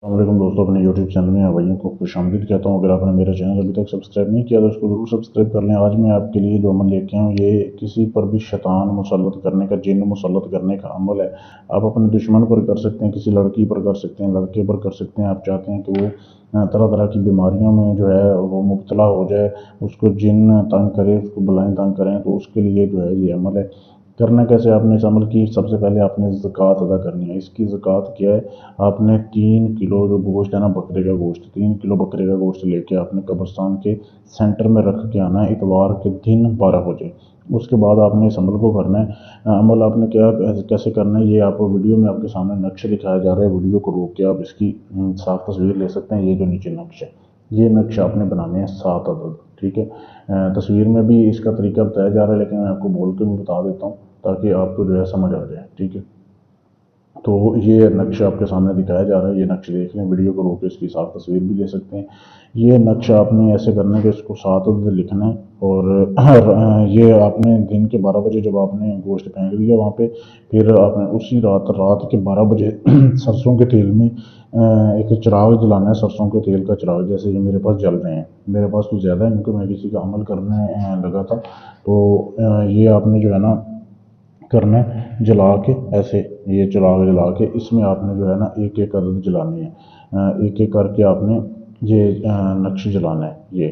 अस्सलाम दोस्तों, अपने यूट्यूब चैनल में आप भाइयों को खुशामदीद कहता हूँ। अगर आपने मेरा चैनल अभी तक सब्सक्राइब नहीं किया तो उसको ज़रूर सब्सक्राइब कर लें। आज मैं आपके लिए जो अमल लेके आया हूँ, ये किसी पर भी शैतान मुसल्लत करने का, जिन्न मुसल्लत करने का अमल है। आप अपने दुश्मन पर कर सकते हैं, किसी लड़की पर कर सकते हैं, लड़के पर कर सकते हैं। आप चाहते हैं कि वो तरह तरह की बीमारियों में जो है वो मुब्तला हो जाए, उसको जिन्न तंग करे, उसको बलाएँ तंग करें, तो उसके लिए जो है ये अमल है। करना कैसे आपने इस अमल की, सबसे पहले आपने ज़कात अदा करनी है। इसकी ज़कात क्या है, आपने 3 किलो जो गोश्त है ना, बकरे का गोश्त, 3 किलो बकरे का गोश्त लेके आपने कब्रिस्तान के सेंटर में रख के आना है इतवार के दिन 12 बजे। उसके बाद आपने इस अमल को करना है। अमल आपने क्या कैसे करना है, ये आपको वीडियो में आपके सामने नक्श दिखाया जा रहा है। वीडियो को रोक के आप इसकी साफ तस्वीर ले सकते हैं। ये जो नीचे नक्श है, ये नक्श आपने बनाने हैं 7 अदद, ठीक है। तस्वीर में भी इसका तरीका बताया जा रहा है, लेकिन मैं आपको बोल के भी बता देता हूँ ताकि आपको जो है समझ आ जाए, ठीक है। तो ये नक्शा आपके सामने दिखाया जा रहा है, ये नक्शे देख लें, वीडियो को रोक के इसकी साफ तस्वीर भी ले सकते हैं। ये नक्शा आपने ऐसे करना है कि इसको 7 अदद लिखना है, और ये आपने दिन के 12 बजे जब आपने गोश्त फेंक दिया वहाँ पे, फिर आपने उसी रात के 12 बजे सरसों के तेल में एक चिराग जलाना है। सरसों के तेल का चिराग, जैसे ये मेरे पास जल रहे हैं। मेरे पास कुछ ज़्यादा है क्योंकि मैं किसी का अमल करने लगा था। तो ये आपने जो है ना करना है, जला के ऐसे, ये चिराग जला के इसमें आपने जो है ना एक एक अदद जलानी है। एक एक करके आपने ये नक्श जलाना है। ये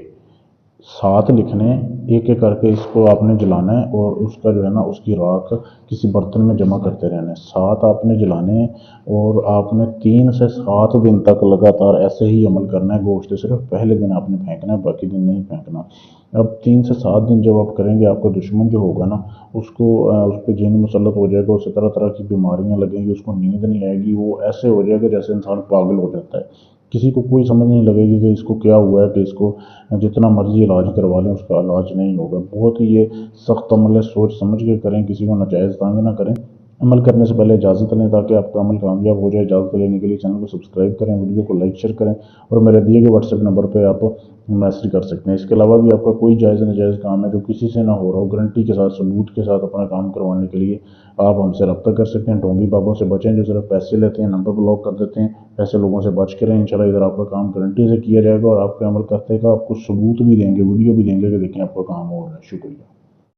7 लिखने हैं, एक एक करके इसको आपने जलाना है, और उसका जो है ना उसकी राख किसी बर्तन में जमा करते रहना है। 7 आपने जलाने हैं, और आपने 3 से 7 दिन तक लगातार ऐसे ही अमल करना है। गोश्त सिर्फ पहले दिन आपने फेंकना है, बाकी दिन नहीं फेंकना। अब 3 से 7 दिन जब आप करेंगे, आपका दुश्मन जो होगा ना, उसको उस पर जिन्न मुसल्लत हो जाएगा, उसे तरह तरह की बीमारियां लगेंगी, उसको नींद नहीं आएगी, वो ऐसे हो जाएगा जैसे इंसान पागल हो जाता है। किसी को कोई समझ नहीं लगेगी कि इसको क्या हुआ है, कि इसको जितना मर्जी इलाज करवा लें उसका इलाज नहीं होगा। बहुत ही ये सख्त अमल है, सोच समझ के करें, किसी को नाजायज़ तंग ना करें। अमल करने से पहले इजाज़त लें ताकि आपका अमल कामयाब हो जाए। इजाज़त लेने के लिए चैनल को सब्सक्राइब करें, वीडियो को लाइक शेयर करें, और मेरे दिए गए व्हाट्सएप नंबर पर आप मैसेज कर सकते हैं। इसके अलावा भी आपका कोई जायज़ नाजायज़ काम है जो किसी से ना हो रहा हो, गारंटी के साथ, सबूत के साथ अपना काम करवाने के लिए आप हमसे रब्ता कर सकते हैं। ढोंगी बाबों से बचें जो सिर्फ पैसे लेते हैं, नंबर ब्लॉक कर देते हैं। ऐसे लोगों से बच के रहें। इंशाल्लाह इधर आपका काम गारंटी से किया जाएगा, और आपके अमल करते का आपको सबूत भी देंगे, वीडियो भी देंगे कि देखें आपका काम हो रहा है। शुक्रिया।